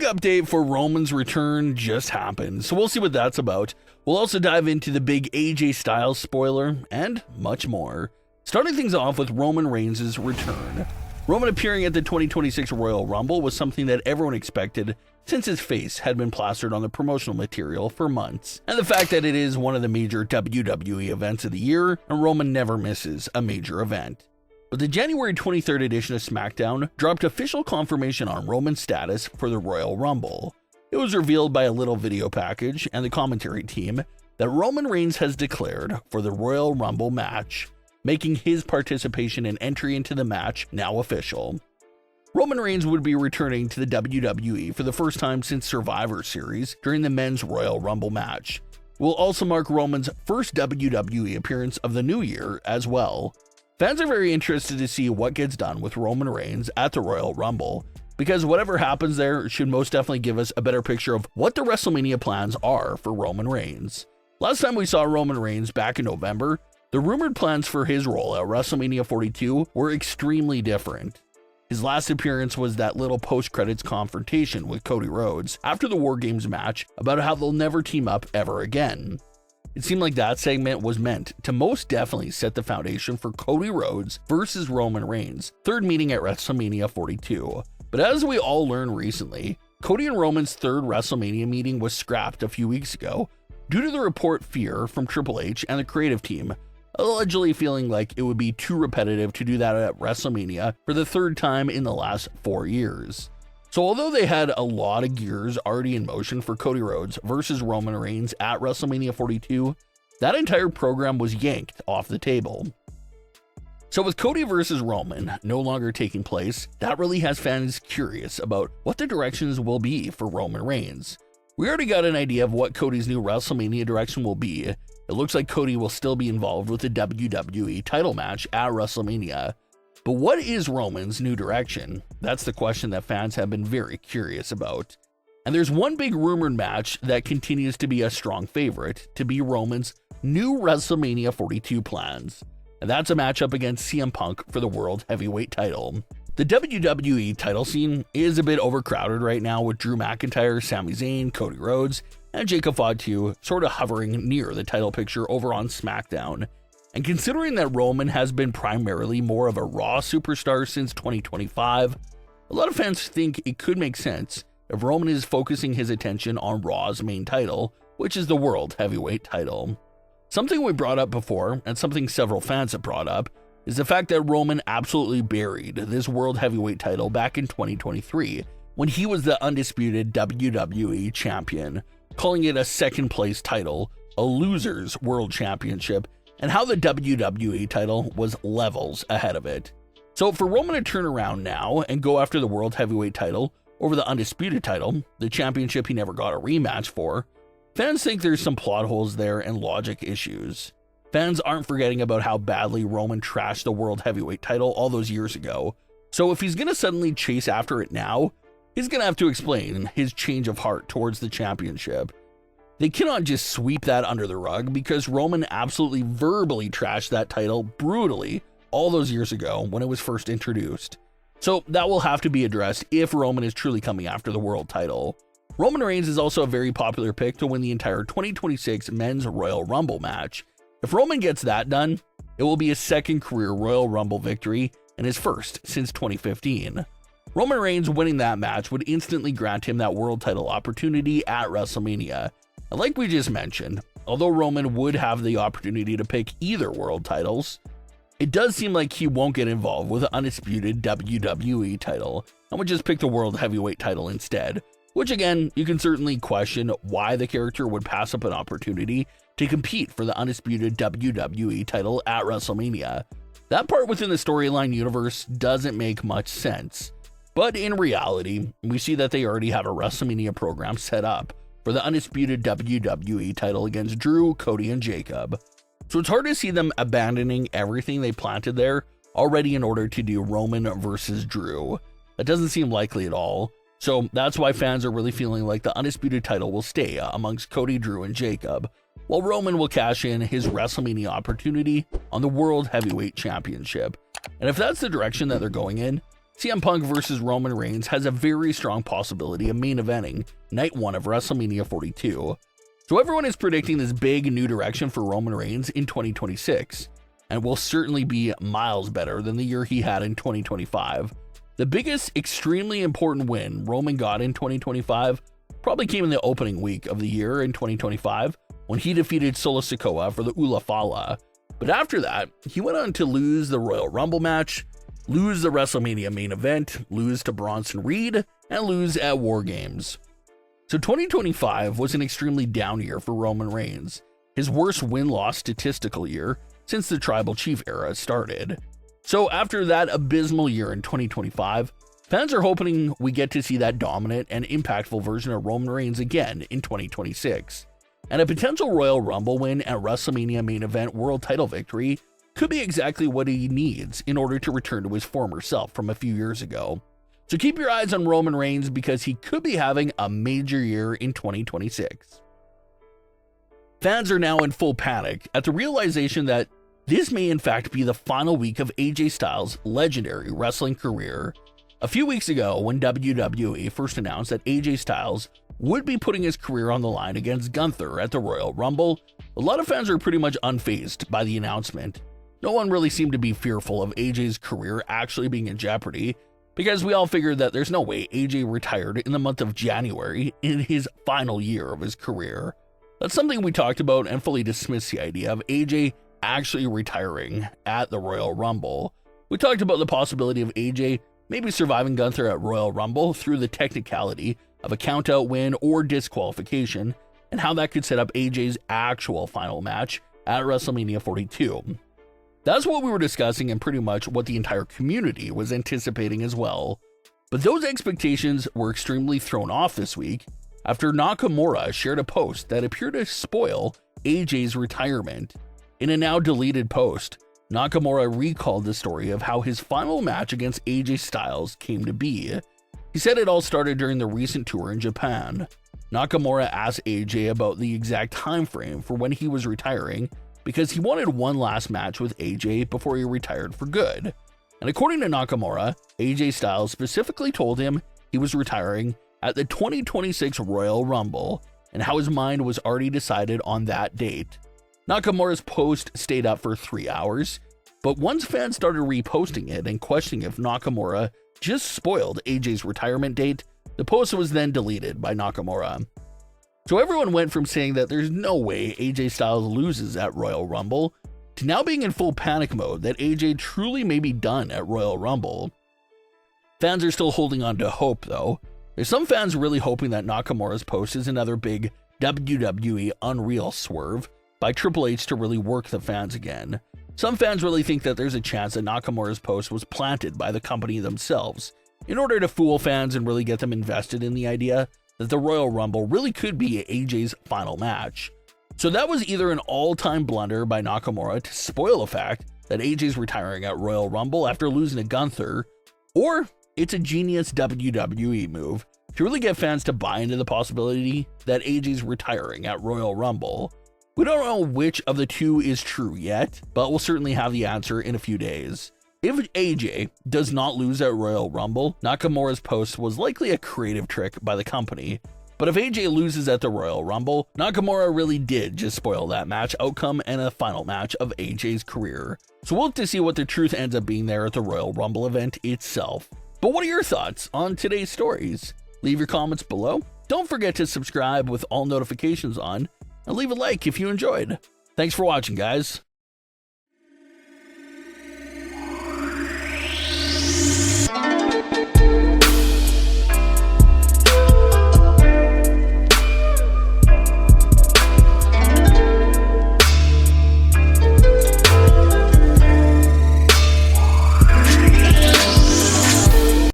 update for Roman's return just happened, so we'll see what that's about. We'll also dive into the big AJ Styles spoiler and much more. Starting things off with Roman Reigns' return. Roman appearing at the 2026 Royal Rumble was something that everyone expected since his face had been plastered on the promotional material for months. And the fact that it is one of the major WWE events of the year, and Roman never misses a major event. But the January 23rd edition of Smackdown dropped official confirmation on Roman's status for the Royal Rumble. It was revealed by a little video package and the commentary team that Roman Reigns has declared for the Royal Rumble match, making his participation and entry into the match now official. Roman Reigns would be returning to the WWE for the first time since Survivor Series during the Men's Royal Rumble match. It will also mark Roman's first WWE appearance of the new year as well. Fans are very interested to see what gets done with Roman Reigns at the Royal Rumble, because whatever happens there should most definitely give us a better picture of what the WrestleMania plans are for Roman Reigns. Last time we saw Roman Reigns back in November, the rumored plans for his role at WrestleMania 42 were extremely different. His last appearance was that little post-credits confrontation with Cody Rhodes after the War Games match about how they'll never team up ever again. It seemed like that segment was meant to most definitely set the foundation for Cody Rhodes versus Roman Reigns' third meeting at WrestleMania 42. But as we all learned recently, Cody and Roman's third WrestleMania meeting was scrapped a few weeks ago due to the report fear from Triple H and the creative team, allegedly feeling like it would be too repetitive to do that at WrestleMania for the third time in the last 4 years. So although they had a lot of gears already in motion for Cody Rhodes versus Roman Reigns at WrestleMania 42, that entire program was yanked off the table. So with Cody versus Roman no longer taking place, that really has fans curious about what the directions will be for Roman Reigns. We already got an idea of what Cody's new WrestleMania direction will be. It looks like Cody will still be involved with the WWE title match at WrestleMania. But what is Roman's new direction? That's the question that fans have been very curious about. And there's one big rumored match that continues to be a strong favorite to be Roman's new WrestleMania 42 plans. And that's a matchup against CM Punk for the World Heavyweight title. The WWE title scene is a bit overcrowded right now with Drew McIntyre, Sami Zayn, Cody Rhodes, and Jacob Fatu sort of hovering near the title picture over on SmackDown. And considering that Roman has been primarily more of a Raw superstar since 2025, a lot of fans think it could make sense if Roman is focusing his attention on Raw's main title, which is the World Heavyweight title. Something we brought up before, and something several fans have brought up, is the fact that Roman absolutely buried this World Heavyweight title back in 2023 when he was the undisputed WWE champion, calling it a second place title, a loser's world championship, and how the WWE title was levels ahead of it. So for Roman to turn around now and go after the World Heavyweight title over the undisputed title, the championship he never got a rematch for, fans think there's some plot holes there and logic issues. Fans aren't forgetting about how badly Roman trashed the World Heavyweight title all those years ago, so if he's gonna suddenly chase after it now, he's gonna have to explain his change of heart towards the championship. They cannot just sweep that under the rug because Roman absolutely verbally trashed that title brutally all those years ago when it was first introduced. So that will have to be addressed if Roman is truly coming after the world title. Roman Reigns is also a very popular pick to win the entire 2026 Men's Royal Rumble match. If Roman gets that done, it will be his second career Royal Rumble victory and his first since 2015. Roman Reigns winning that match would instantly grant him that world title opportunity at WrestleMania. And like we just mentioned, although Roman would have the opportunity to pick either world titles, it does seem like he won't get involved with the undisputed WWE title and would just pick the World Heavyweight title instead, which again, you can certainly question why the character would pass up an opportunity to compete for the undisputed WWE title at WrestleMania. That part within the storyline universe doesn't make much sense, but in reality, we see that they already have a WrestleMania program set up for the undisputed WWE title against Drew, Cody, and Jacob. So it's hard to see them abandoning everything they planted there already in order to do Roman versus Drew. That doesn't seem likely at all. So that's why fans are really feeling like the undisputed title will stay amongst Cody, Drew, and Jacob, while Roman will cash in his WrestleMania opportunity on the World Heavyweight Championship. And if that's the direction that they're going in, CM Punk versus Roman Reigns has a very strong possibility of main eventing Night 1 of WrestleMania 42. So everyone is predicting this big new direction for Roman Reigns in 2026, and will certainly be miles better than the year he had in 2025. The biggest, extremely important win Roman got in 2025 probably came in the opening week of the year in 2025 when he defeated Solo Sikoa for the Ula Fala. But after that, he went on to lose the Royal Rumble match, lose the WrestleMania main event, lose to Bronson Reed, and lose at War Games. So 2025 was an extremely down year for Roman Reigns, his worst win-loss statistical year since the Tribal Chief era started. So after that abysmal year in 2025, fans are hoping we get to see that dominant and impactful version of Roman Reigns again in 2026. And a potential Royal Rumble win and WrestleMania main event world title victory could be exactly what he needs in order to return to his former self from a few years ago. So keep your eyes on Roman Reigns because he could be having a major year in 2026. Fans are now in full panic at the realization that this may in fact be the final week of AJ Styles' legendary wrestling career. A few weeks ago, when WWE first announced that AJ Styles would be putting his career on the line against Gunther at the Royal Rumble, a lot of fans are pretty much unfazed by the announcement. No one really seemed to be fearful of AJ's career actually being in jeopardy, because we all figured that there's no way AJ retired in the month of January in his final year of his career. That's something we talked about and fully dismissed the idea of AJ actually retiring at the Royal Rumble. We talked about the possibility of AJ maybe surviving Gunther at Royal Rumble through the technicality of a countout win or disqualification, and how that could set up AJ's actual final match at WrestleMania 42. That's what we were discussing and pretty much what the entire community was anticipating as well. But those expectations were extremely thrown off this week after Nakamura shared a post that appeared to spoil AJ's retirement. In a now deleted post, Nakamura recalled the story of how his final match against AJ Styles came to be. He said it all started during the recent tour in Japan. Nakamura asked AJ about the exact time frame for when he was retiring because he wanted one last match with AJ before he retired for good. And according to Nakamura, AJ Styles specifically told him he was retiring at the 2026 Royal Rumble and how his mind was already decided on that date. Nakamura's post stayed up for 3 hours, but once fans started reposting it and questioning if Nakamura just spoiled AJ's retirement date, the post was then deleted by Nakamura. So everyone went from saying that there's no way AJ Styles loses at Royal Rumble to now being in full panic mode that AJ truly may be done at Royal Rumble. Fans are still holding on to hope though. There's some fans really hoping that Nakamura's post is another big WWE unreal swerve by Triple H to really work the fans again. Some fans really think that there's a chance that Nakamura's post was planted by the company themselves in order to fool fans and really get them invested in the idea that the Royal Rumble really could be AJ's final match. So that was either an all-time blunder by Nakamura to spoil the fact that AJ's retiring at Royal Rumble after losing to Gunther, or it's a genius WWE move to really get fans to buy into the possibility that AJ's retiring at Royal Rumble. We don't know which of the two is true yet, but we'll certainly have the answer in a few days. If AJ does not lose at Royal Rumble, Nakamura's post was likely a creative trick by the company. But if AJ loses at the Royal Rumble, Nakamura really did just spoil that match outcome and a final match of AJ's career. So we'll have to see what the truth ends up being there at the Royal Rumble event itself. But what are your thoughts on today's stories? Leave your comments below. Don't forget to subscribe with all notifications on, and leave a like if you enjoyed. Thanks for watching, guys.